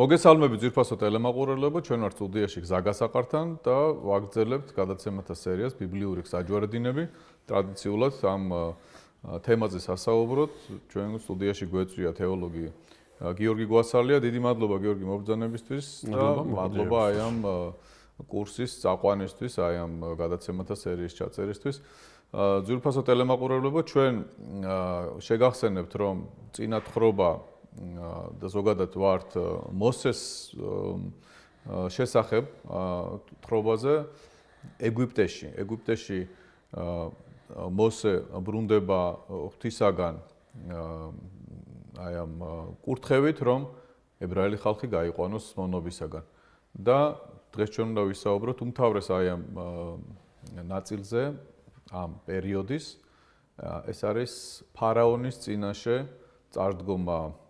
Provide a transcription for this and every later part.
მოგესალმებით ძვირფასო ტელემაყურებლებო, ჩვენ ვართ სტუდიაში გზა გასაყართან და ვაგრძელებთ გადაცემათა სერიას ბიბლიური საჯვარედინები. ტრადიციულად ამ თემაზე სასაუბროთ ჩვენ სტუდიაში გვეწვია თეოლოგი გიორგი გვასალია. დიდი მადლობა გიორგი მობრძანებისთვის და მადლობა აი ამ კურსის წაყვანისთვის, აი ამ გადაცემათა სერიის ჩაწერისთვის. ძვირფასო ტელემაყურებლებო, ჩვენ შეგახსენებთ, რომ წინათხრობა და ზოგადად ვართ მოსეს შესახებ თხრობაზე ეგვიპტეში. ეგვიპტეში მოსე ბრუნდება ღვთისაგან აი ამ კურთხევით, რომ ებრაელი ხალხი გაიყვანოს მონობისაგან. და დღეს ჩვენ უნდა ვისაუბროთ უმთავრეს აი ამ ნაწილზე, ამ პერიოდის. ეს არის ფარაონის წინაშე წარდგომა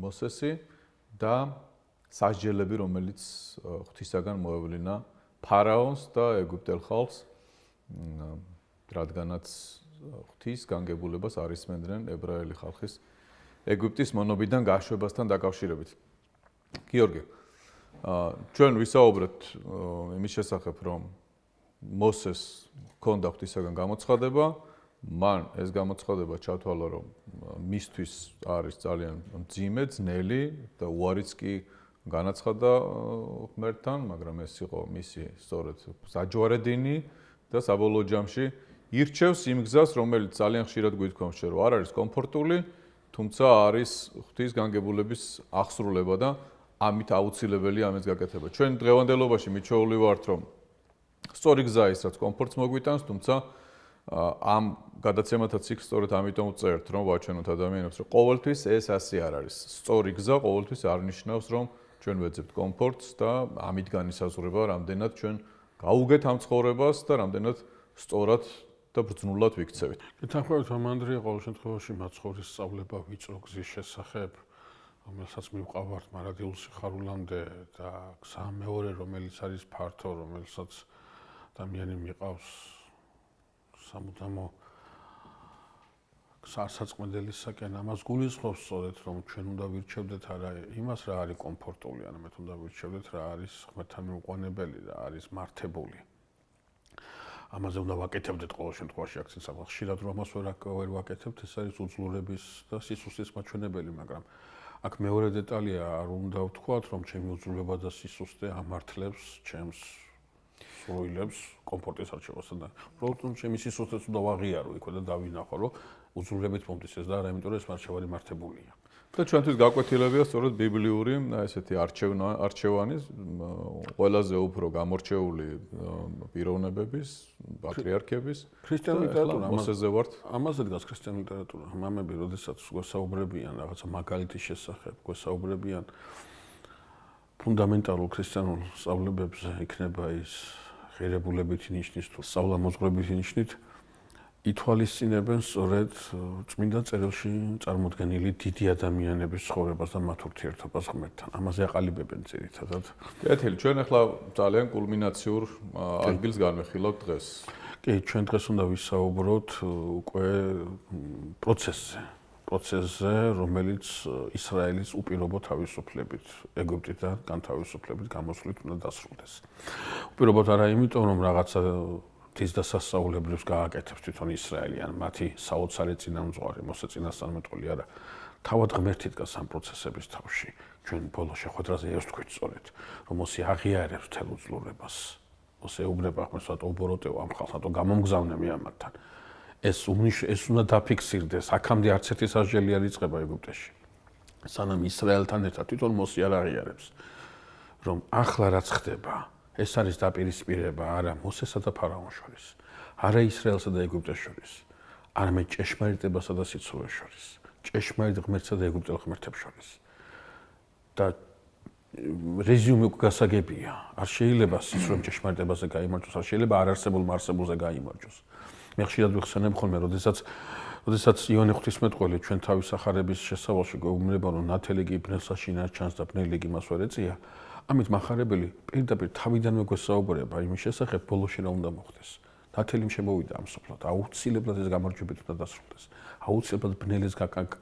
მოსესი და სასჯელები, რომელიც ღვთისაგან მოევლინა ფარაონს და ეგვიპტელ ხალხს, რადგანაც ღვთის განგებულებას არ ისმენდნენ ებრაელი ხალხის ეგვიპტის მონობიდან გაშვებასთან დაკავშირებით. გიორგი, ჩვენ ვისაუბრეთ იმის შესახებ, რომ მოსეს ჰქონდა ღვთისაგან გამოცხადება, მან ეს გამოცხადება ჩათვალა, რომ მისთვის არის ძალიან მძიმე, ძნელი და უარიც კი განაცხადა ღმერთთან, მაგრამ ეს იყო მისი სწორედ საჯვარედინი და საბოლოო ჯამში ირჩევს იმ გზას, რომელიც ძალიან ხშირად გვითქვამს, რომ არ არის კომფორტული, თუმცა არის ღვთის განგებულების აღსრულება და ამით აუცილებელია ამის გაკეთება. ჩვენ დღევანდელობაში მიჩვეული ვართ, რომ სწორი გზაა ის, რაც კომფორტს მოგვიტანს, თუმცა ამ გადაცემათა ციკლს სწორედ ამიტომ ვწერთ, რომ ვაჩვენოთ ადამიანებს, რომ ყოველთვის ეს ასე არ არის. სწორი გზა ყოველთვის არ ნიშნავს, რომ ჩვენ ვეძებთ კომფორტს და ამით განისაზღვრება, რამდენად ჩვენ გაუგეთ ამ ცხოვრებას და რამდენად სწორად და ბრძნულად ვიქცევით. გეთანხმებით, მანდრია, ყოველ შემთხვევაში მაცხოვრის სწავლება ვიწრო გზის შესახებ, რომელსაც მივყავართ მარადილ სიხარულამდე და გზა მეორე, რომელიც არის ფართო, რომელსაც ადამიანი მიყავს სამუდამო გზასაწმენდელისაკენ, ამას გულისხმობს სწორედ, რომ ჩვენ უნდა ვირჩევდეთ არა იმას, რა არის კომფორტული, არამედ უნდა ვირჩევდეთ, რა არის ღმერთთან მიუყვანებელი, რა არის მართებული. ამაზე უნდა ვაკეთებდეთ ყოველ შემთხვევაში აქცენტს. ხშირად რომ ამას ვერ ვაკეთებთ, ეს არის უძლურების და სისუსტის მაჩვენებელი, მაგრამ აქ მეორე დეტალია, არ უნდა ვთქვათ, რომ ჩემი უძლურება და სისუსტე ამართლებს ჩემს სრულებს კომფორტის არჩევასთან და უბრალოდ ჩემი სისუსტეც უნდა ვაღიარო იქვე და დავინახო, რომ უძლურებით მომდის ეს და არა იმიტომ, რომ ეს მარჩევანი მართებულია. და ჩვენთვის გაკვეთილებია სწორედ ბიბლიური ესეთი არჩევანი, ყველაზე უფრო გამორჩეული პიროვნებების, პატრიარქების, ქრისტიანული ლიტერატურა მოსეზე ვართ. ამაზე დგას ქრისტიანული ლიტერატურა. მამები, როდესაც გვესაუბრებიან რაღაცა მაგალითის შესახებ, გვესაუბრებიან ფუნდამენტალურ ქრისტიანულ სწავლებებზე, იქნება ის ღირებულებითი ნიშნის თუ სწავლა-მოძღვრებითი ნიშნით, ითვალისწინებენ სწორედ წმინდა წერილში წარმოდგენილი დიდი ადამიანების ცხოვრებას და მათ ურთიერთობას ღმერთთან. ამაზე აყალიბებენ ძირითადად. კეთილი, ჩვენ ახლა ძალიან კულმინაციურ ადგილს განვიხილავთ დღეს. კი, ჩვენ დღეს უნდა ვისაუბროთ უკვე პროცესზე, რომელიც ისრაელის უპირობო თავისუფლებით, ეგვიპტიდან განთავისუფლებით გამოსვლით უნდა დასრულდეს. უპირობოდ არა იმიტომ, რომ რაღაცა ღვთის დასასწაულებრივს გააკეთებს თვითონ ისრაელი, ან მათი საოცარი წინამძღვარი, მოსე წინასწარმეტყველი არა. თავად ღმერთი დგას ამ პროცესების თავში. ჩვენ ბოლო შეხვედრაზე ეს ვთქვით სწორედ, რომ მოსე აღიარებს მთელ უძლურებას. მოსე ეუბნება ღმერთს, რატო უბოროტეო ამ ხალხს, რატო გამომგზავნე მე ამათთან. ეს უნდა დაფიქსირდეს, აქამდე არც ერთი სასჯელი არ იწყება ეგვიპტეში. სანამ ისრაელთან ერთად თვითონ მოსე არ აღიარებს, რომ ახლა რაც ხდება, ეს არის დაპირისპირება არა მოსესა და ფარაონს შორის, არა ისრაელსა და ეგვიპტეს შორის, არამედ ჭეშმარიტებასა და სიცოცხლეს შორის, ჭეშმარიტ ღმერთსა და ეგვიპტელ ღმერთებს შორის. და რეზიუმე გასაგებია, არ შეიძლება სიცოცხლე ჭეშმარიტებაზე გაიმარჯვოს, არ შეიძლება არარსებულმა არსებულზე გაიმარჯვოს. მე ხშირად ვიხსენებ ხოლმე, როდესაც იონე ღვთისმეტყველი ჩვენ თავის სახარების შესავალში გვეუბნება, რომ ნათელი კი ბნელსა შინარ ჩანს და ბნელი კი მას ვერ ეწია, ამით მახარებელი პირდაპირ თავიდანვე გვესაუბრება იმის შესახებ, ბოლოში რა უნდა მოხდეს. ნათელი შემოვიდა ამ სოფლად, აუცილებლად ეს გამარჯვებით უნდა დასრულდეს. აუცილებლად ბნელის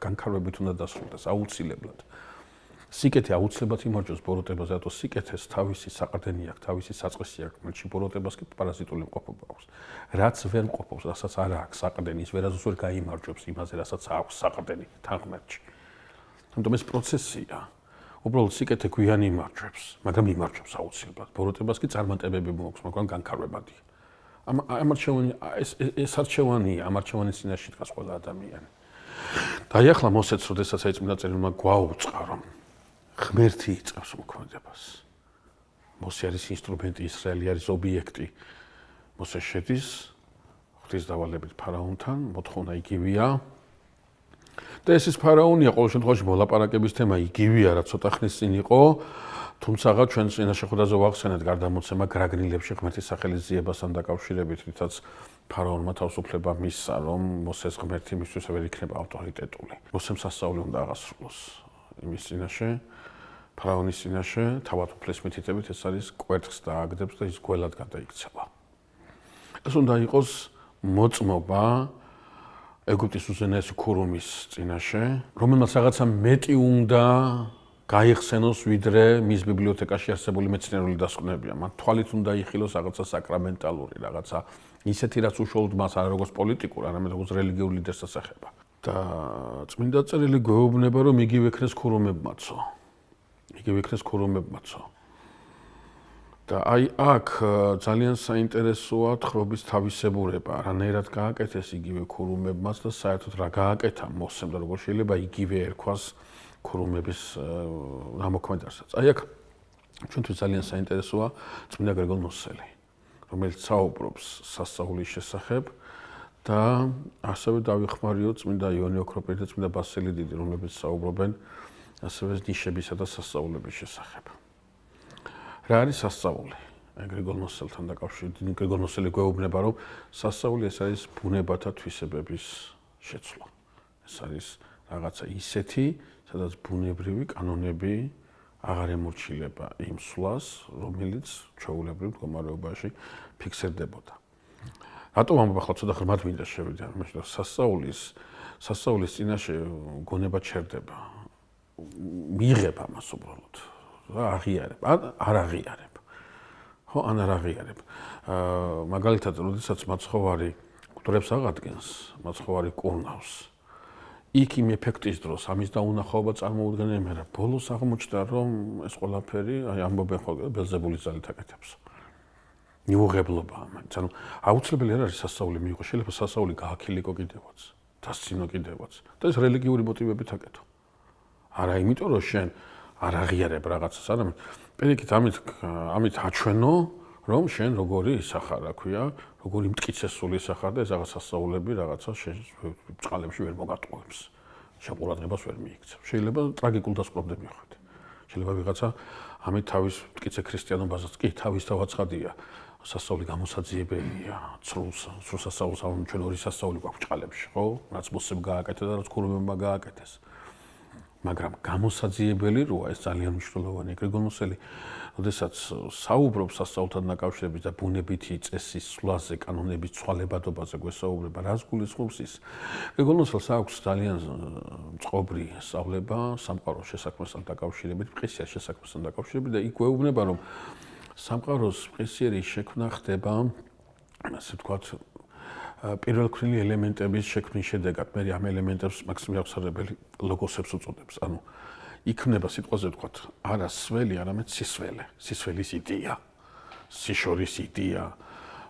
განკარვებით უნდა დასრულდეს, აუცილებლად. სიკეთე აუცილებლად იმარჯვებს ბოროტებას, რატო სიკეთეს თავისი საყრდენი აქვს, თავისი საწყისი აქვს, მაგრამ ბოროტებას კი პარაზიტული მყოფობა აქვს. რაც ვერ მყოფობს, რასაც არ აქვს საყრდენი, ის ვერასდროს ვერ გაიმარჯვებს იმაზე, რასაც აქვს საყრდენი თანხმერთში. ამიტომ ეს პროცესია. უბრალოდ სიკეთე გვიან იმარჯვებს, მაგრამ იმარჯვებს აუცილებლად. ბოროტებას კი წარმატებები მოაქვს, მაგრამ განკარვებადია. ეს არჩევანია, ამ არჩევანის წინაშე დგას ყველა ადამიანი. და ახლა მოსეც, როდესაც აი წმინდა წერილმა გვაუწყა, რომ ღმერთი იწევს მოქმედებას. მოსე არის ინსტრუმენტი, ისრაელი არის ობიექტი. მოსე შედის ღვთის დავალებით ფარაონთან, მოთხოვნა იგივეა. და ეს ის ფარაონია, ყოველ შემთხვევაში მოლაპარაკების თემა იგივეა, რაც ცოტა ხნის წინ იყო, თუმცა ჩვენ წინაშე ხვდაზე ვახსენეთ გარდამოცემა გრაგნილებში ღმერთის სახელის ძიებასთან დაკავშირებით, რითაც ფარაონმა თავისუფლება მისცა, რომ მოსეს ღმერთი მისთვის ვერ იქნება ავტორიტეტული. მოსემ სასწაული უნდა აღასრულოს იმის წინაშე, ფარაონის წინაშე, თავად უფლის მითითებით ეს არის კვერთხს დააგდებს და ის გველად გადაიქცევა. ეს უნდა იყოს მოწმობა ეგვიპტის უზენაესი ქურუმის წინაშე, რომელმაც რაღაცა მეტი უნდა გაიხსენოს, ვიდრე მის ბიბლიოთეკაში არსებული მეცნიერული დასკვნებია. მათ თვალით უნდა იხილოს რაღაცა საკრამენტალური, რაღაცა ისეთი, რაც უშუალოდ მას არა როგორც პოლიტიკურ, არამედ როგორც რელიგიურ ლიდერს ასახება. და წმინდა წერილი გვეუბნება, რომ იგივე იქნეს ქურუმებმაცო. იგივე იქნეს ქურუმებმაცო. და აი აქ ძალიან საინტერესოა თხრობის თავისებურება, რანაირად გააკეთეს იგივე ქურუმებმაც და საერთოდ რა გააკეთა მოსემ და როგორ შეიძლება იგივე ერქვას ქურუმების გამოქმედასაც. აი აქ ჩვენთვის ძალიან საინტერესოა წმინდა გრიგოლ ნოსელი, რომელიც საუბრობს სასწაულის შესახებ და ასევე დავიხმარიოთ წმინდა იონი ოქროპირი და წმინდა ბასილი დიდი, რომლებიც საუბრობენ ასევე ნიშებისა და სასწაულების შესახებ. რა არის სასწაული? გრიგოლ ნოსელთან დაკავშირებით, გრიგოლ ნოსელი გვეუბნება, რომ სასწაული ეს არის ბუნებათა თვისებების შეცვლა. ეს არის რაღაცა ისეთი, სადაც ბუნებრივი კანონები აღარ ემორჩილება იმ სვლას, რომელიც ჩვეულებრივ მდგომარეობაში ფიქსირდებოდა. რატომ ამ ახლა ცოტა ღრმად მინდა შევიდე ამაში, რომ სასწაულის წინაშე გონება ჩერდება. მიიღებ ამას უბრალოდ. რა აღიარებ, არ აღიარებ. ხო, ან არ აღიარებ. მაგალითად, როდესაც მაცხოვარი გვდრებს აღადგენს, მაცხოვარი კურნავს. იქ იმ ეფექტის დროს ამის დაუნახაობა წარმოუდგენელი, მაგრამ ბოლოს აღმოჩნდა, რომ ეს ყველაფერი, აი ამბობენ ხოლმე ბელზებულის ძალით აკეთებს. მიუღებლობა ამით. ანუ აუცილებელი არ არის სასწაული მიიღო, შეიძლება სასწაული გააქილიკო კიდევაც, დასცინო კიდევაც და ეს რელიგიური მოტივებით აკეთო. არა იმიტომ, რომ შენ არ აღიარებ რაღაცას, არამედ პირიქით ამით აჩვენო, რომ შენ როგორი ისახარ, რა ქვია, როგორი მტკიცესული ისახარ და ეს რაღაც სასწაულები რაღაცა ბწყალებში ვერ მოგატყუებს. შენ ყურადღებას ვერ მიიქცევ. შეიძლება ტრაგიკულ დასკვნამდე მიხვიდე. შეიძლება ვიღაცა ამით თავის მტკიცე ქრისტიანობასაც კი თავისთავად ცხადია. სასწაული გამოსაძიებელია, ცრუს სასწაულს ამ ჩვენ ორი სასწაული გვაქვს ბწყალებში, ხო? რაც მოსემ გააკეთა და რაც ქურუმებმა გააკეთეს. მაგრამ გამოსაძიებელი როა ეს ძალიან მნიშვნელოვანია. გრიგოლ ნოსელი, როდესაც საუბრობს სასწაულთან დაკავშირებით და ბუნებითი წესის სვლაზე, კანონების ცვალებადობაზე გვესაუბრება, რას გულისხმობს ის? გრიგოლ ნოსელს აქვს ძალიან წყობრი სწავლება სამყაროს შესაქმესთან დაკავშირებით, მყისიერ შესაქმესთან დაკავშირებით და იქ გვეუბნება, რომ სამყაროს მყისიერი შექმნა ხდება, ასე ვთქვათ, პირველქმნილი ელემენტების შექმნის შედეგად. მე ამ ელემენტებს მაქსიმუმ აღსარებელი ლოგოსებს უწოდებს. ანუ იქმნება სიტყვაზე ვთქვათ, არა სველი, არამედ სისველე. სისველის იდეა, სიშორის იდეა,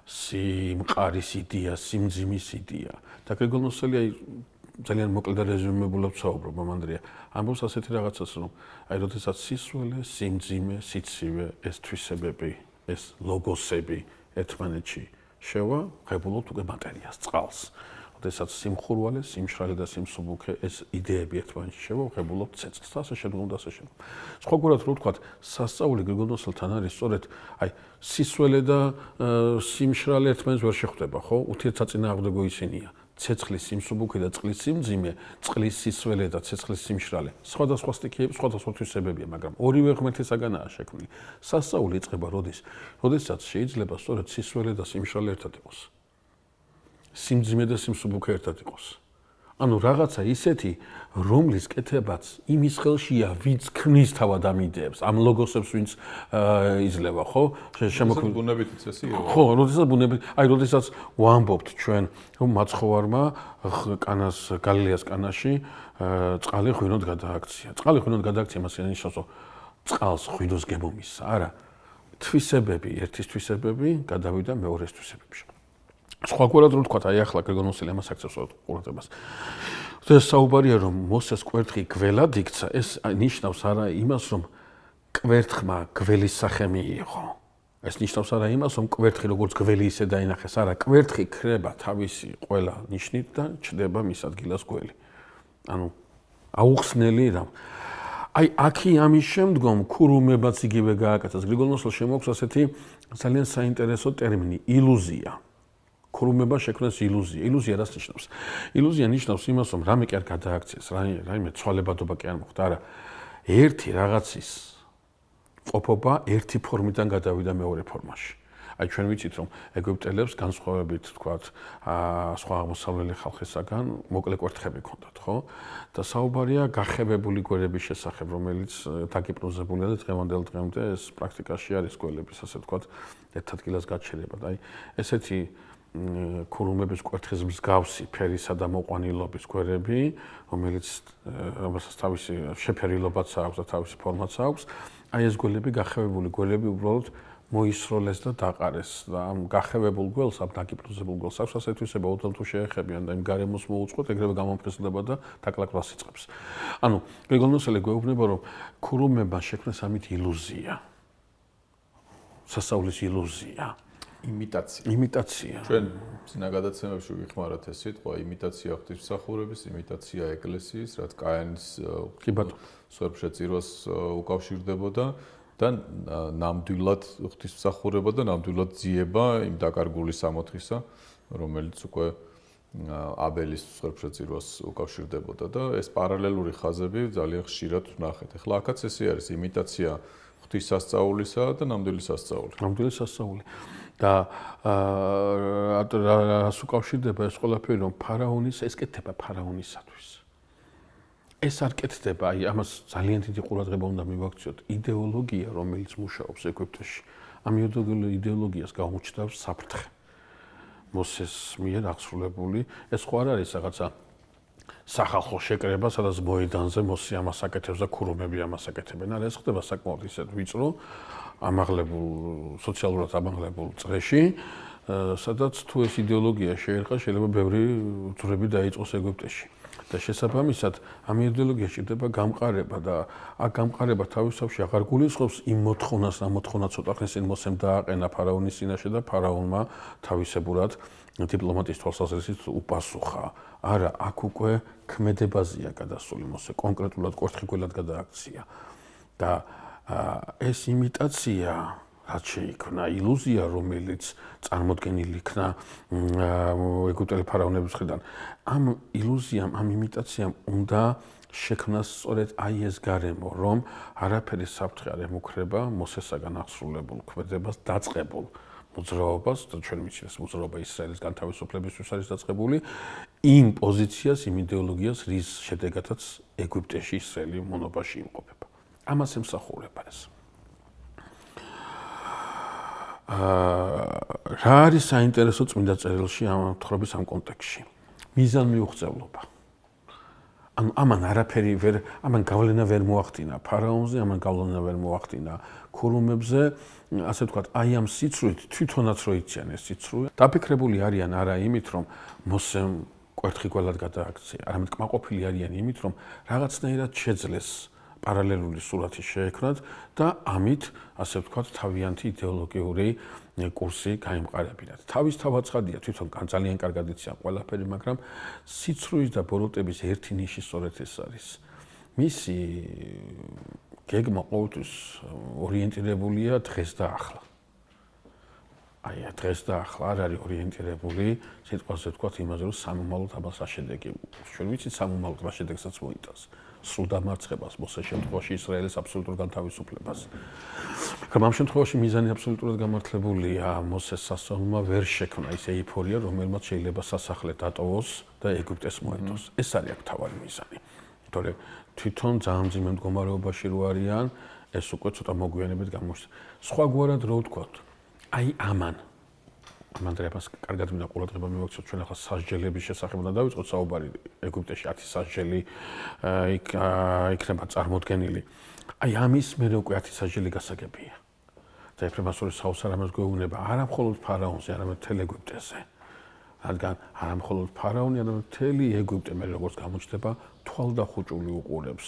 სიმყარის იდეა, სიმძიმის იდეა. და გრიგოლ ნოსელი აი ძალიან მოკლედ და რეზუმებულად საუბრობ მამანდრია. ამბობს ასეთი რაღაცას, რომ აი როდესაც სისველე, სიმძიმე, სიცივე, ეს თვისებები, ეს ლოგოსები ერთმანეთში შევა, ღებულობთ უკვე მატერიას, წყალს. როდესაც სიმხურვალე, სიმშრალე და სიმსუბუქე ეს იდეები ერთმანეთში შევა, ღებულობთ ცეცხლს და ასე შემდგომ და ასე შემდგომ. სხვაგვარად რო ვთქვათ, სასწაული გრიგოლ ნოსელთან არის სწორედ აი სისველე და სიმშრალე ერთმანეთს ვერ შეხვდება, ხო? ურთიერთსაწინააღმდეგო ისინია. ცეცხლის სიმსუბუქე და წყლის სიმძიმე, წყლის სისველე და ცეცხლის სიმშრალე. სხვადასხვა სტიქიები, სხვადასხვა თვისებებია, მაგრამ ორივე ღმერთისაგანაა შექმნილი. სასწაული იწყება როდესაც შეიძლება სწორედ სისველე და სიმშრალე ერთად იყოს. სიმძიმე და სიმსუბუქე ერთად იყოს. ანუ რაღაცა ისეთი, რომლის კეთებაც იმის ხელშია, ვინც ქმნის თავად ამ იდეებს, ამ ლოგოსებს ვინც იძლევა, ხო? ბუნებითი წესია. ხო, როდესაც როდესაც ვამბობთ ჩვენ, რომ მაცხოვარმა კანას გალილეას კანაში წყალი ღვინოდ გადააქცია. წყალი ღვინოდ გადააქცია, მას ნიშნავს, რომ წყალს ღვინოს გემომისცა, არა. თვისებები, ერთის თვისებები გადავიდა მეორეს თვისებებში. სხვაგვარად რომ ვთქვათ, აი ახლა გრიგორ ნოსელი ამას აქცევს ყურადღებას. ეს საუბარია, რომ მოსეს კვერთხი გველად იქცა, ეს ნიშნავს არა იმას, რომ კვერთხმა გველის სახე მიიღო. ეს ნიშნავს არა იმას, რომ კვერთხი როგორც გველი ისე დაინახეს, არა, კვერთხი ქრება თავისი ყველა ნიშნით და ჩდება მის ადგილას გველი. ანუ აუხსნელი რამ. აი აქი ამის შემდგომ ქურუმებაც იგივე გააკეთეს. გრიგორ ნოსელს შემოაქვს ასეთი ძალიან საინტერესო ტერმინი ილუზია. ქურუმება შექმნეს ილუზია. ილუზია რას ნიშნავს? ილუზია ნიშნავს იმას, რომ რამე კი არ გადააქციეს, რაიმე ცვალებადობა კი არ მოხდა, არა. ერთი რაღაცის ყოფობა ერთი ფორმიდან გადავიდა მეორე ფორმაში. აი ჩვენ ვიცით, რომ ეგვიპტელებს განსხვავებით, თქვათ, სხვა აღმოსავლელი ხალხისაგან მოკლე კვერთხები ჰქონდათ, ხო? და საუბარია გახევებული გვერების შესახებ, რომელიც დაგიპროზებულია და დღევანდელ დღემდე ეს პრაქტიკაში არის გველების, ასე ვთქვათ, ერთ ადგილას გაჩერება. აი ესეთი ქურუმების კვერთხის მსგავსი ფერისა და მოყვანილობის გვერები, რომელსაც თავისი შეფერილობაც აქვს და თავისი ფორმაც აქვს, აი ეს გველები გახევებული გველები უბრალოდ მოისროლეს და დაყარეს და ამ გახევებულ გველს, ამ დაგიპროზებულ გველს აქვს ასეთი თვისება, ოდნავ თუ შეეხებიან და იმ გარემოს მოუწყოთ, ეგრევე გამომფრიზდება და დაკლაკრას იწყებს. ანუ გრიგორ ნოსელი გვეუბნება, რომ ქურუმება შექმნეს ამით ილუზია. სასწაულის ილუზია. იმიტაცია. ჩვენ წინა გადაცემებში ვიხმარეთ ეს სიტყვა, იმიტაცია ღვთისმსახურების, იმიტაცია ეკლესიის, რაც კაინის სვერფშეწირვას უკავშირდებოდა და ნამდვილად ღვთისმსახურება და ნამდვილად ძიება იმ დაკარგული სამოთხისა, რომელიც უკვე აბელის სვერფშეწირვას უკავშირდებოდა და ეს პარალელური ხაზები ძალიან ხშირად ვნახეთ. ახლა აქაც ესე არის იმიტაცია ღვთისასწაულისა და ნამდვილი სასწაული. ნამდვილი სასწაული. და რას უკავშირდება ეს ყველაფერი, რომ ფარაონის ეს კეთება ფარაონისათვის. ეს არ კეთდება, აი ამას ძალიან დიდი ყურადღება უნდა მივაქციოთ, იდეოლოგია, რომელიც მუშაობს ეგვიპტეში. ამ იდეოლოგიას გაუმჩნდავს საფრთხე. მოსეს მიერ აღსრულებული, ეს ხო არ არის რაღაცა სახალხო შეკრება, სადაც მოედანზე მოსე ამას აკეთებს და ქურუმები ამას აკეთებენ. არა, ეს ხდება საკმაოდ ისეთ ვიწრო, ამაღლებულ, სოციალურად ამაღლებულ წრეში, სადაც თუ ეს იდეოლოგია შეერყა, შეიძლება ბევრი ძვრები დაიწყოს ეგვიპტეში. და შესაბამისად, ამ იდეოლოგიაში ჭირდება გამყარება და აქ გამყარება თავისთავში აღარ გულისხმობს იმ მოთხოვნას, რა მოთხოვნა ცოტა ხნის წინ მოსემ დააყენა ფარაონის წინაშე და ფარაონმა თავისებურად დიპლომატიის თვალსაზრისით უპასუხა. არა, აქ უკვე ქმედებაზეა გადასული მოსე, კონკრეტულად კვერთხიგველად გადააქცია. და ეს იმიტაცია რაც შეიქმნა, ილუზია, რომელიც წარმოდგენილი იქნა ეგვიპტელი ფარაონების მხრიდან, ამ ილუზიამ, ამ იმიტაციამ უნდა შექმნას სწორედ აი ეს გარემო, რომ არაფერი საფრთხე არ ემუქრება მოსესაგან აღსრულებულ ქმედებას, დაწყებულ მოძრაობას, და ჩვენ ვიცით, ეს მოძრაობა ისრაელის განთავისუფლებისთვის არის დაწყებული, იმ პოზიციას, იმ იდეოლოგიას, რის შედეგადაც ეგვიპტეში ისრაელი მონობაში იმყოფება. ამას ემსახურება ეს. რა არის საინტერესო წმინდა წერილში ამ თხრობის ამ კონტექსტში? მიზანმიუღწევლობა. ანუ ამან არაფერი ამან გავლენა ვერ მოახდინა ფარაონზე, ამან გავლენა ვერ მოახდინა ქურუმებზე, ასე ვთქვათ, აი ამ სიცრუით თვითონაც რო იციან ეს სიცრუე, დაფიქრებული არიან არა იმით, რომ მოსემ კვერთხიგველად გადააქცია, არამედ კმაყოფილი არიან იმით, რომ რაღაცნაირად შეძლეს პარალელური სურათი შეექმნათ და ამით, ასე ვთქვათ, თავიანთი იდეოლოგიური კურსი გაემყარებინათ. თავისთავად ცხადია, თვითონ ძალიან კარგად იციან ყველაფერი, მაგრამ სიცრუის და ბოროტების ერთი ნიში სწორედ ეს არის. მისი გეგმა ყოველთვის ორიენტირებულია დღეს და ახლა. აი, დღეს და ახლა არ არის ორიენტირებული, სიტყვაზე ვთქვათ, იმაზე, რომ სამომავლოდ აბას რა შედეგი. ჩვენ ვიცით, სამომავლოდ რა შედეგსაც მოიტანს. სრულ დამარცხებას, მოსეს შემთხვევაში ისრაელის აბსოლუტურ განთავისუფლებას. მაგრამ ამ შემთხვევაში მიზანი აბსოლუტურად გამართლებულია. მოსეს სასწაულმა ვერ შექმნა ის ეიფორია, რომელმაც შეიძლება სასახლე დატოვოს და ეგვიპტეს მოედოს. ეს არის აქ თავარი მიზანი. თორე თვითონ ძალიან მძიმე მდგომარეობაში რო არიან, ეს უკვე ცოტა მოგვიანებით გამოჩნდა. სხვაგვარად რო ვთქვათ, აი ამან დრებას კარგად მინდა ყურადღება მივაქციოთ ჩვენ ახლა სასჯელების შესახებ უნდა დავიწყოთ საუბარი ეგვიპტეში 10 სასჯელი იქნება წარმოდგენილი. აი ამის მერე უკვე 10 სასჯელი გასაგებია. და ეფრემასურის საოცარ ამას გვეუბნება არა მხოლოდ ფარაონზე, არამედ მთელ ეგვიპტეზე. რადგან არა მხოლოდ ფარაონი, არამედ მთელი ეგვიპტე მე როგორც გამოჩნდება თვალდახუჭული უყურებს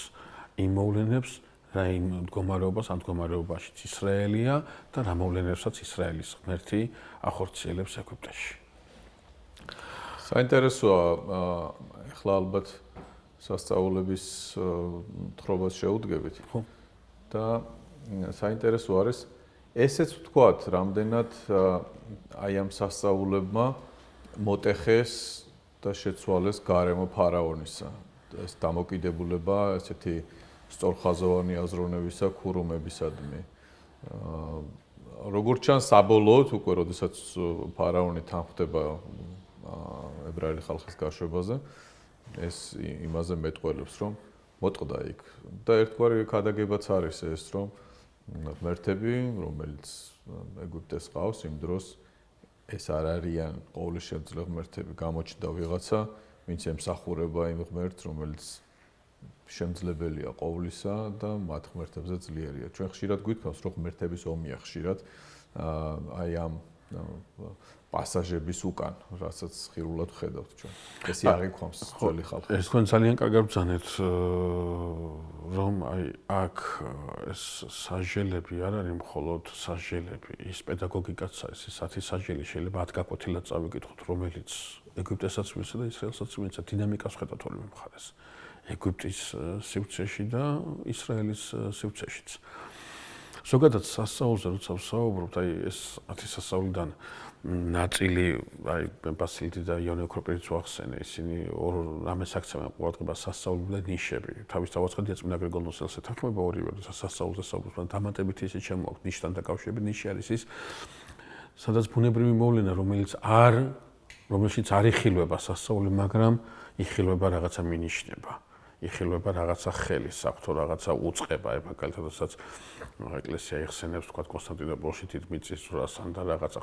იმ მოვლენებს რა იმ მდგომარეობას ამ მდგომარეობაშიც ისრაელია და რა მოვლენებსაც ისრაელის ღმერთი ახორციელებს ეგვიპტეში. საინტერესოა ახლა ალბათ სასწაულების თხრობას შეუდგებით. ხო. და საინტერესო არის ესეც ვთქვათ, რამდენად აი ამ სასწაულებმა მოტეხეს და შეცვალეს გარემო ფარაონისა. ეს დამოკიდებულება ესეთი სწორხაზოვანი აზროვნებისა ქურუმებისადმი. როგორც ჩანს საბოლოოდ უკვე როდესაც ფარაონი თანხდება ებრაელი ხალხის გაშვებაზე, ეს იმაზე მეტყველებს, რომ მოტყდა იქ. და ერთგვარი ქადაგებაც არის ეს, რომ ღმერთები, რომელიც ეგვიპტეს ყავს იმ დროს, ეს არ არიან ყოვლისშემძლე ღმერთები, გამოჩნდა ვიღაცა, ვინც ემსახურება იმ ღმერთს, რომელიც შემძლებელია ყოვლისა და მათ ღმერთებზე ძლიერია. ჩვენ ხშირად გვითხოვს, რომ ღმერთების ომია ხშირად აი ამ პასაჟების უკან, რასაც ხირულად ხედავთ ჩვენ. ესე აღიქვამს ძველი ხალხი. ეს თქვენ ძალიან კარგად ბრძანეთ, რომ აი აქ ეს სასჯელები არ არის მხოლოდ სასჯელები, ის პედაგოგიკაც არის, ეს 10 სასჯელი შეიძლება 10 გაკვეთილად წავიკითხოთ, რომელიც ეგვიპტესაც მისცა და ისრაელსაც მისცა, დინამიკას ხედავთ ორივე მხარეს. ეგვიპტის სივრცეში და ისრაელის სივრცეშიც. ზოგადად სასწაულზე როცა ვსაუბრობთ, აი ეს 10 სასწაულიდან ნაწილი, აი ბასილიტი და იონე ოქროპირიც ვახსენე, ისინი რამეს აქცევენ ყურადღებას სასწაულები და ნიშები. თავის თავაცხადია წმინდა გრიგოლ ნოსელს ეთანხმება ორივე, როცა სასწაულზე საუბრობთ, მაგრამ დამატებით ისე შემოაქვთ ნიშთან დაკავშირებით, ნიში არის ის, სადაც ბუნებრივი მოვლენა, რომელშიც არ იხილვება სასწაული, მაგრამ იხილვება რაღაცა მინიშნება. იხილვება რაღაცა ხელი, საფრთხო რაღაცა უწყება, მაგალითად, რასაც ეკლესია იხსენებს, თქვა კონსტანტინოპოლში თით მიწისძვრას ან და რაღაცა.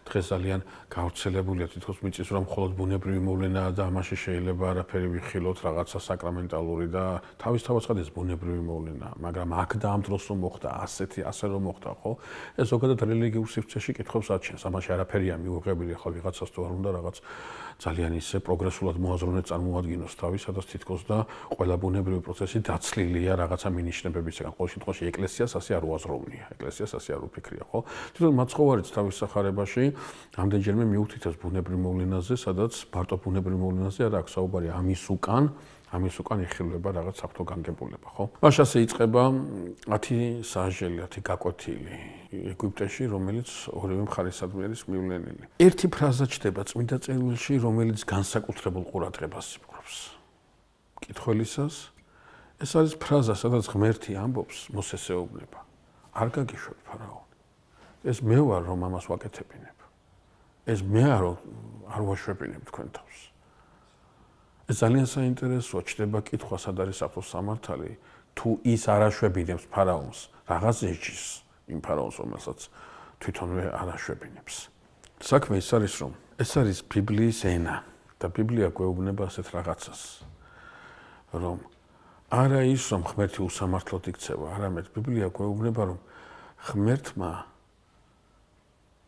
დღეს ძალიან გავრცელებულია თითქოს მიწისძვრა მხოლოდ ბუნებრივი მოვლენაა და ამაში შეიძლება არაფერი ვიხილოთ, რაღაცა საკრამენტალური და თავისთავად ეს ბუნებრივი მოვლენაა, მაგრამ აქ და ამ დროს რომ მოხდა, ასე რომ მოხდა, ხო? ეს ზოგადად რელიგიურ სივრცეში კითხვებს აჩენს. ამაში არაფერია მიუღებელი, ახლა ვიღაცას თუ არ უნდა რაღაც ძალიან ისე პროგრესულად მოაზროვნე წარმოადგინოს თავის, სადაც თითქოს და ყველა ბუნებრივი პროცესი დაცლილია რაღაცა მინიშნებებისგან. ყოველ შემთხვევაში ეკლესიას ასე არ უაზროვნია, ეკლესიას ასე არ უფიქრია, ხო? თვითონ მაცხოვარიც თავის სახარებაში ამდენჯერმე მიუთითებს ბუნებრივ მოვლენაზე, სადაც მარტო ბუნებრივ მოვლენაზე არ აქვს საუბარი, ამის უკან იხილვება რაღაც საფრთხო განგებულება, ხო? მაშინ ასე იწყება 10 სასჯელი, 10 გაკვეთილი ეგვიპტეში, რომელიც ორივე მხარისადმი არის მივლენილი. ერთი ფრაზა ჩდება წმინდა წერილში, რომელიც განსაკუთრებულ ყურადღებას იპყრობს მკითხველისას. ეს არის ფრაზა, სადაც ღმერთი ამბობს, მოსეს ეუბნება. არ გაგიშვებ ფარაონი. ეს მე ვარ, რომ ამას ვაკეთებინებ. ეს მე არ ვაშვებინებ თქვენ თავს. ეს ძალიან საინტერესოა, ჩდება კითხვა, სად არის საფრთხო სამართალი, თუ ის არ აშვებინებს ფარაონს, რაღაც ეჭის იმ ფარაონს, რომელსაც თვითონვე არ აშვებინებს. საქმე ის არის, რომ ეს არის ბიბლიის ენა და ბიბლია გვეუბნება ასეთ რაღაცას, რომ არა ის, რომ ღმერთი უსამართლოდ იქცევა, არამედ ბიბლია გვეუბნება, რომ ღმერთმა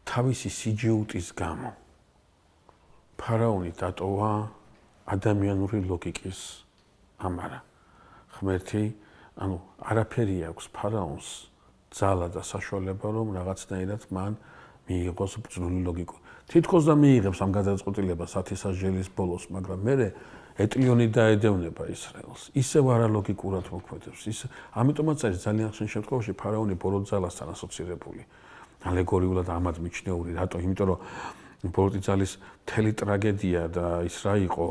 თავისი სიჯიუტის გამო ფარაონი დატოვა ადამიანური ლოგიკის ამარა. ღმერთი, არაფერი აქვს ფარაონს ძალა და საშუალება, რომ რაღაცნაირად მან მიიღოს ბრძნული ლოგიკა. თითქოს და მიიღებს ამ გადაწყვეტილებას 10 სასჯელის ბოლოს, მაგრამ მერე ეტლიონი დაედევნება ისრაელს. ისევ არალოგიკურად მოქმედებს. ამიტომაც არის ძალიან ხშირ შემთხვევაში ფარაონი ბოლო ძალასთან ასოცირებული. ალეგორიულად ამად მიჩნეული, რატო? იმიტომ რომ ბოლოტი ძალის მთელი ტრაგედია და ის რა იყო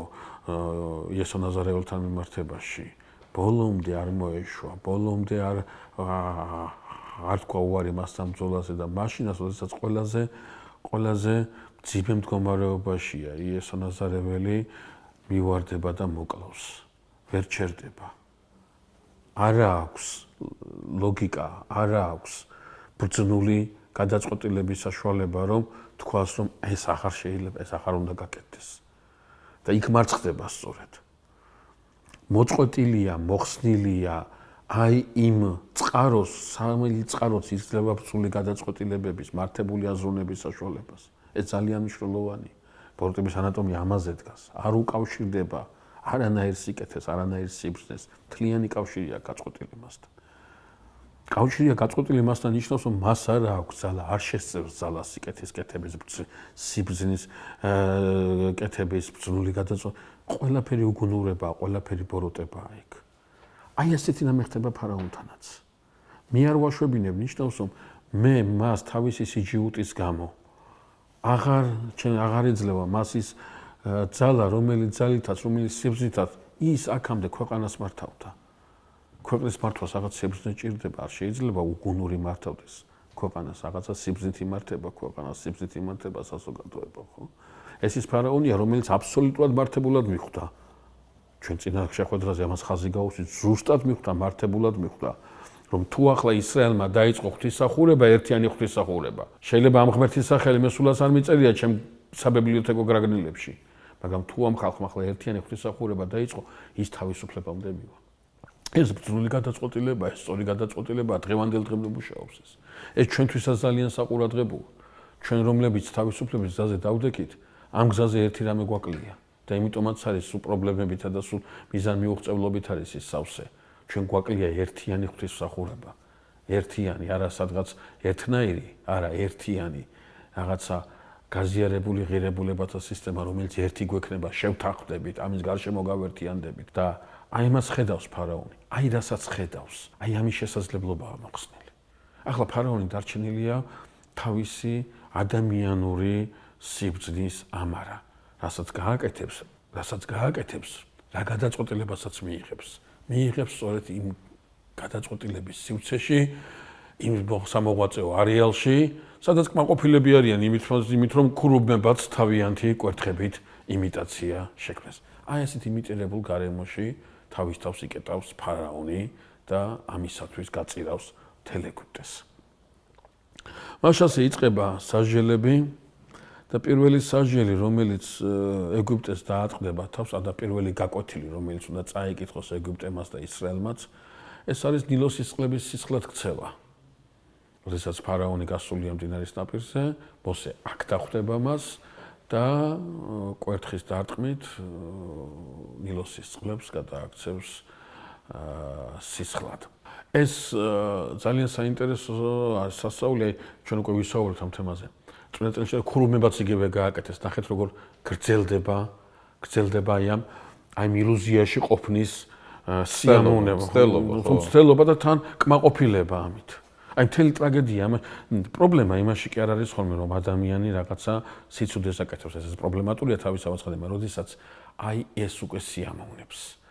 იესო ნაზარეელთან მიმართებაში, ბოლომდე არ მოეშვა, ბოლომდე არ თქვა უარი მასთან ბრძოლაზე და მაშინაც, როდესაც ყველაზე ძიმე მდგომარეობაშია იესო ნაზარეველი მივარდება და მოკლავს. ვერ ჩერდება. არა აქვს ლოგიკა, არა აქვს ბრძნული გადაწყვეტილების საშუალება, რომ თქვას, რომ ეს აღარ შეიძლება, ეს აღარ უნდა გაკეთდეს. და იქ მარცხდება სწორედ. მოწყვეტილია, მოხსნილია აი იმ წყაროს, სამი წყაროც იძლევა ბრძული გადაწყვეტილებების, მართებული აზროვნების საშუალებას. ეს ძალიან მნიშვნელოვანი. ბოროტების ანატომია ამაზე დგას. არ უკავშირდება არანაირ სიკეთეს, არანაირ სიბრძნეს, მთლიანი კავშირია გაწყვეტილი მასთან. კავშირია გაწყვეტილი მასთან ნიშნავს, რომ მას არ აქვს ძალა, არ შესწევს ძალა სიკეთის კეთების, სიბრძნის კეთების, ბრძნული გადაწყვეტილება. ყველაფერი უგუნურება, ყველაფერი ბოროტებაა იქ. აი ასეთი რამე ხდება ფარაონთანაც. მე არ ვაშვებინებ, ნიშნავს, რომ მე მას თავისი სიჯიუტის გამო აღარ ეძლევა მას ის ძალა, რომელიც სიბრძნითაც ის აქამდე ქვეყანას მართავდა. ქვეყნის მართვას რაღაც სიბრძნე ჭირდება, არ შეიძლება უგუნური მართავდეს ქვეყანას, რაღაცა სიბრძნით იმართება ქვეყანას, სიბრძნით იმართება საზოგადოება, ხო? ეს ის ფარაონია, რომელიც აბსოლუტურად მართებულად მიხვდა. ჩვენ წინა შეხვედრაზე ამას ხაზი გაუსვით, ზუსტად მიხვდა, მართებულად მიხვდა, რომ თუ ახლა ისრაელმა დაიწყო ღვთისმსახურება, ერთიანი ღვთისმსახურება. შეიძლება ამ ღმერთის სახელი მე სულაც არ მიწერია ჩემ საბიბლიოთეკო გრაგნილებში, მაგრამ თუ ამ ხალხმა ახლა ერთიანი ღვთისმსახურება დაიწყო, ის თავისუფლებამდე მივა. ეს ბრძნული გადაწყვეტილება, ეს სწორი გადაწყვეტილებაა, დღევანდელ დღემდე მუშაობს ეს. ეს ჩვენთვისაც ძალიან საყურადღებოა. ჩვენ რომლებიც თავისუფლების გზაზე დავდექით, ამ გზაზე ერთი რამე გვაკლია და იმიტომაც არის სულ პრობლემებითა და სულ მიზანმიუღწევლობით არის ის სავსე. ჩვენ გვაკლია ერთიანი ღვთისმსახურება. ერთიანი, არა სადღაც ერთნაირი, არა ერთიანი რაღაცა გაზიარებული ღირებულებათა სისტემა, რომელიც ერთი გვექნება, შევთანხმდებით, ამის გარშემო გავერთიანდებით და აი მას ხედავს ფარაონი. აი რასაც ხედავს, აი ამის შესაძლებლობაა მოხსნილი. ახლა ფარაონი დარჩენილია თავისი ადამიანური სიბრძნის ამარა, რასაც გააკეთებს, რა გადაწყვეტილებასაც მიიღებს სწორედ იმ გადაწყვეტილების სივრცეში, იმ სამოღვაწეო არეალში, სადაც კმაყოფილები არიან იმით, რომ ქურუმებაც თავიანთი კვერთხებით იმიტაცია შექმნეს. აი ასეთ იმიტირებულ გარემოში თავის თავს იკეტავს ფარაონი და ამისათვის გაწირავს მთელ ეგვიპტეს. მაშასე იწყება სასჯელები და პირველი სასჯელი, რომელიც ეგვიპტეს დაატყდება თავს, და პირველი გაკვეთილი, რომელიც უნდა წაიკითხოს ეგვიპტემაც და ისრაელმაც, ეს არის ნილოსის წყლების სისხლად ქცევა. როდესაც ფარაონი გასულია მდინარის ნაპირზე, მოსე აქ დახვდება მას და კვერთხის დარტყმით ნილოსის წყლებს გადააქცევს სისხლად. ეს ძალიან საინტერესო სასწაულია, ჩვენ უკვე ვისაუბრეთ ამ თემაზე. წინა წელს ქურუმებაც იგივე გააკეთეს, ნახეთ როგორ გრძელდება აი ამ ილუზიაში ყოფნის სიამოვნება, ცდელობა და თან კმაყოფილება ამით. აი მთელი ტრაგედია, პრობლემა იმაში კი არ არის ხოლმე, რომ ადამიანი რაღაცა სიცუდეს აკეთებს, ეს პრობლემატურია თავისთავად, როდესაც აი ეს უკვე სიამოვნებს.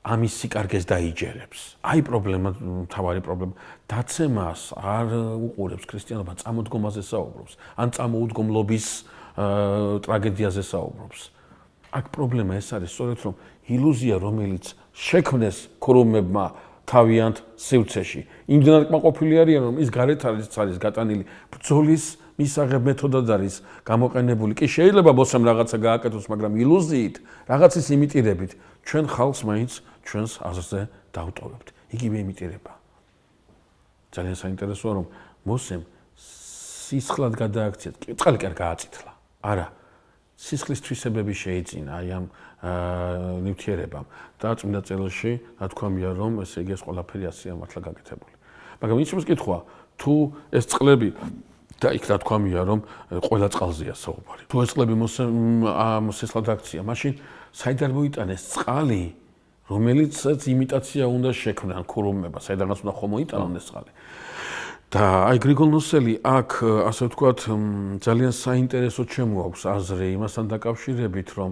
ამის სიკარგეს დაიჯერებს. აი პრობლემა, მთავარი პრობლემა. დაცემას არ უყურებს ქრისტიანობა, წამოდგომაზე საუბრობს, ან წამოუდგომლობის ტრაგედიაზე საუბრობს. აქ პრობლემა ეს არის, სწორედ რომ ილუზია, რომელიც შექმნეს ქურუმებმა თავიანთ სივრცეში. იმდენად კმაყოფილი არიან, რომ ის გარეთ არის გატანილი ბრძოლის მისაღებ მეთოდად არის გამოყენებული. კი შეიძლება მოსემ რაღაცა გააკეთოს, მაგრამ ილუზიით, რაღაცის იმიტირებით, ჩვენ ხალხს მაინც ჩვენს აზრზე დავტოვებთ. იგივე იმიტირება. ძალიან საინტერესოა, რომ მოსემ სისხლად გადააქცია, წყალი კი არ გააწითლა. არა. სისხლის თვისებები შეიძინა აი ამ ნივთიერებამ და წმინდა წერილში ნათქვამია, რომ ესე იგი ეს ყველაფერი ასეა მართლა გაკეთებული. მაგრამ იცის კითხვა, თუ ეს წყლები და იქ ნათქვამია, რომ ყველა წყალზეა საუბარი. თუ ეს წყლები სისხლად აქცია, მაშინ საიდან მოიტანეს წყალი, რომელიც იმიტაცია უნდა შექმნან ქურუმება, საიდანაც უნდა ხომ მოიტანონ ეს წყალი. და აი გრიგოლ ნოსელი აქ ასე ვთქვათ ძალიან საინტერესო ჩემო აქვს აზრი იმასთან დაკავშირებით, რომ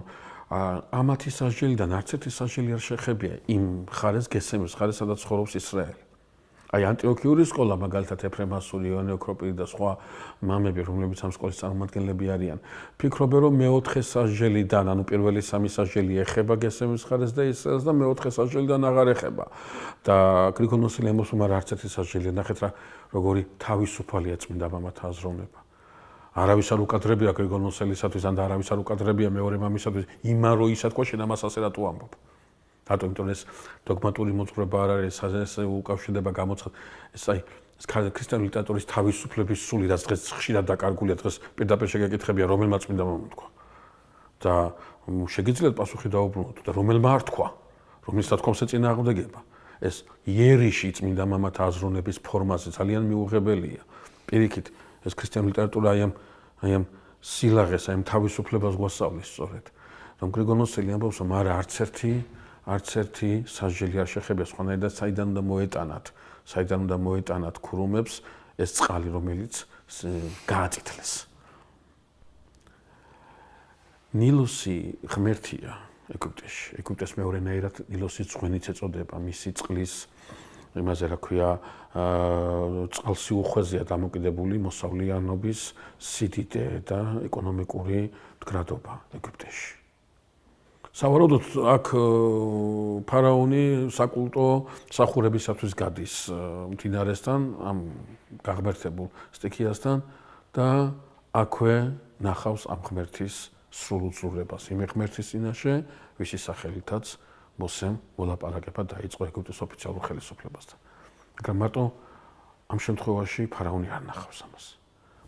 ამათი სასჯელიდან არც ერთი სასჯელი არ შეხებია იმ ხარეს გესემის ხარეს, სადაც ცხოვრობს ისრაელი. აი ანტიოქიური სკოლა მაგალითად ეფრემ ასური, იონე ოქროპირი და სხვა მამები, რომლებიც ამ სკოლის წარმომადგენლები არიან, ფიქრობენ, რომ მეოთხე სასჯელიდან, ანუ პირველი სამი სასჯელი ეხება გესემის ხარეს და ისრაელს და მეოთხე სასჯელიდან აღარ ეხება. და გრიგოლ ნოსელი არც ერთი სასჯელი ნახეთ რა, როგორი თავისუფალია წმინდა მამათა აზროვნება. არავის არ უკადრებია გრიგოლ ნოსელისათვის, ან არავის არ უკადრებია მეორე მამისათვის, იმან რო ისა თქვა, შენ ამას ასე რატო ამბობ? რატომ? იმიტომ ეს დოგმატური მოძღვრება არ არის, ეს უკავშირდება გამოცხად. ეს ქრისტიანული ლიტერატურის თავისუფლების სული, რაც დღეს ხშირად დაკარგულია, დღეს პირდაპირ შეგეკითხებია, რომელმა წმინდა მამამ თქვა. და შეგიძლიათ პასუხი დაუბრუნოთ და რომელმა არ თქვა, რომლის თქმას ეწინააღმდეგება. ეს იერიში წმინდა მამათა აზროვნების ფორმაზე ძალიან მიუღებელია. პირიქით, ეს ქრისტიანული ლიტერატურა აი ამ სილაღეს, აი ამ თავისუფლებას გვასწავლის სწორედ. რომ გრიგოლ ნოსელი ამბობს, რომ არც ერთი სასჯელი არ შეხებია, სხვანაირად საიდან უნდა მოეტანათ ქურუმებს ეს წყალი, რომელიც გააწითლეს. ნილოსი ღმერთია ეგვიპტეში. ეგვიპტეს მეორენაირად ნილოსის ძღვენიც ეწოდება, მისი წყლის იმაზე რა ქვია, წყალსიუხვეზეა დამოკიდებული მოსავლიანობის სიდიდე და ეკონომიკური მდგრადობა ეგვიპტეში. სავარაუდოდ აქ ფარაონი საკულტო მსახურებისათვის გადის მდინარესთან, ამ გაღმერთებულ სტიქიასთან და აქვე ნახავს ამ ღმერთის სრულ უძლურებას, იმ ღმერთის წინაშე, ვისი სახელითაც მოსემ მოლაპარაკება დაიწყო ეგვიპტის ოფიციალურ ხელისუფლებასთან. მაგრამ მარტო ამ შემთხვევაში ფარაონი არ ნახავს ამას.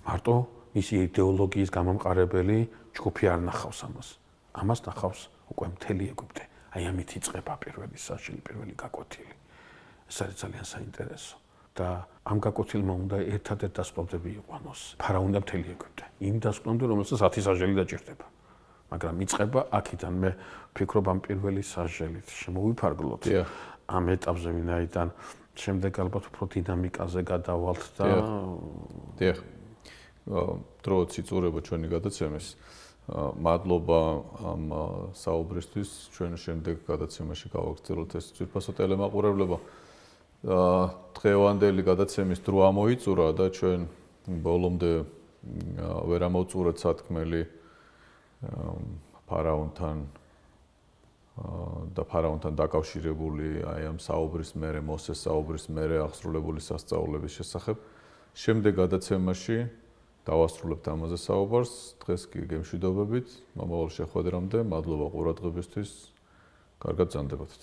მარტო მისი იდეოლოგიის გამომყარებელი ჯგუფი არ ნახავს ამას. ამას ნახავს უკვე მთელი ეგვიპტე. აი ამით იწყება პირველი სასჯელი, პირველი გაკვეთილი. ეს არის ძალიან საინტერესო. და ამ გაკვეთილმა უნდა ერთადერთ დასკვნამდე იყვანოს ფარაონი და მთელი ეგვიპტე. იმ დასკვნამდე, რომელსაც 10 სასჯელი დაჭირდება. მაგრამ იწყება აქედან. მე ვფიქრობ ამ პირველი სასჯელით შემოვიფარგლოთ ამ ეტაპზე, ვინაიდან შემდეგ ალბათ უფრო დინამიკაზე გადავალთ და დიახ. დროც იწურება ჩვენი გადაცემის. მადლობა ამ საუბრისთვის. ჩვენ შემდეგ გადაცემაში გავაგრძელოთ ეს ძვირფასო ტელემაყურებლობა. დღევანდელი გადაცემის დრო ამოიწურა და ჩვენ ბოლომდე ვერ ამოვწურეთ სათქმელი ფარაონთან და ფარაონთან დაკავშირებული აი ამ საუბრის მერე, მოსეს საუბრის მერე აღსრულებული სასწაულების შესახებ. შემდეგ გადაცემაში დავასრულებთ ამაზე საუბარს. დღეს კი გემშვიდობებით. მომავალ შეხვედრამდე მადლობა ყურადღებისთვის. კარგად ბრძანდებოდეთ.